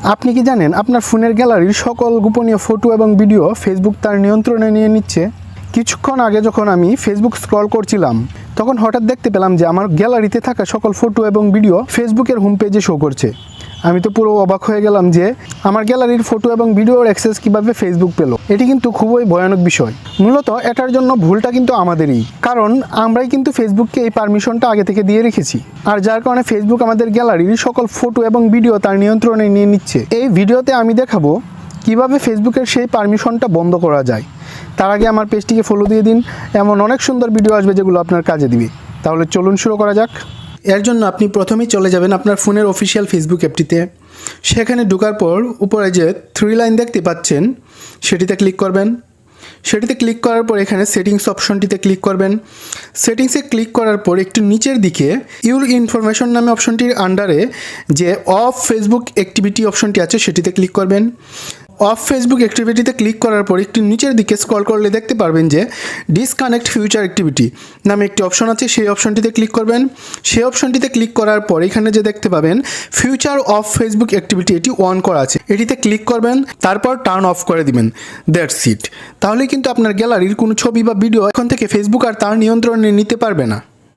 আপনি কি জানেন আপনার ফোনের গ্যালারির সকল গোপনীয় ফটো এবং ভিডিও ফেসবুক তার নিয়ন্ত্রণে নিয়ে নিচ্ছে? কিছুক্ষণ আগে যখন আমি ফেসবুক স্ক্রল করছিলাম তখন হঠাৎ দেখতে পেলাম যে আমার গ্যালারিতে থাকা সকল ফটো এবং ভিডিও ফেসবুকের হোম পেজে শো করছে। আমি তো পুরো অবাক হয়ে গেলাম যে আমার গ্যালারির ফটো এবং ভিডিওর অ্যাক্সেস কীভাবে ফেসবুক পেল। এটি কিন্তু খুবই ভয়ানক বিষয়। মূলত এটার জন্য ভুলটা কিন্তু আমাদেরই, কারণ আমরাই কিন্তু ফেসবুককে এই পারমিশনটা আগে থেকে দিয়ে রেখেছি, আর যার কারণে ফেসবুক আমাদের গ্যালারির সকল ফটো এবং ভিডিও তার নিয়ন্ত্রণে নিয়ে নিচ্ছে। এই ভিডিওতে আমি দেখাবো কিভাবে ফেসবুকের সেই পারমিশনটা বন্ধ করা যায়। তার আগে আমার পেজটিকে ফলো দিয়ে দিন, এমন অনেক সুন্দর ভিডিও আসবে যেগুলো আপনার কাজে দিবে। তাহলে চলুন শুরু করা যাক। এর জন্য আপনি প্রথমেই চলে যাবেন আপনার ফোনের অফিসিয়াল ফেসবুক অ্যাপটিতে। সেখানে ঢোকার পর উপরে যে 3 লাইন দেখতে পাচ্ছেন সেটিতে ক্লিক করবেন। সেটিতে ক্লিক করার পর এখানে সেটিংস অপশনটিতে ক্লিক করবেন। সেটিংসে ক্লিক করার পর একটু নিচের দিকে ইউর ইনফরমেশন নামে অপশনটির আন্ডারে যে অফ ফেসবুক অ্যাক্টিভিটি অপশনটি আছে সেটিতে ক্লিক করবেন। অফ ফেসবুক অ্যাক্টিভিটিতে ক্লিক করার পর একটু নিচের দিকে স্ক্রল করলে দেখতে পারবেন যে ডিসকানেক্ট ফিউচার অ্যাক্টিভিটি নামে একটি অপশন আছে, সেই অপশনটিতে ক্লিক করবেন। সেই অপশনটিতে ক্লিক করার পর এখানে যে দেখতে পাবেন ফিউচার অফ ফেসবুক অ্যাক্টিভিটি, এটি অন করা আছে, এটিতে ক্লিক করবেন, তারপর টার্ন অফ করে দিবেন। That's it. তাহলে কিন্তু আপনার গ্যালারির কোনো ছবি বা ভিডিও এখন থেকে ফেসবুক আর তার নিয়ন্ত্রণে নিতে পারবে না।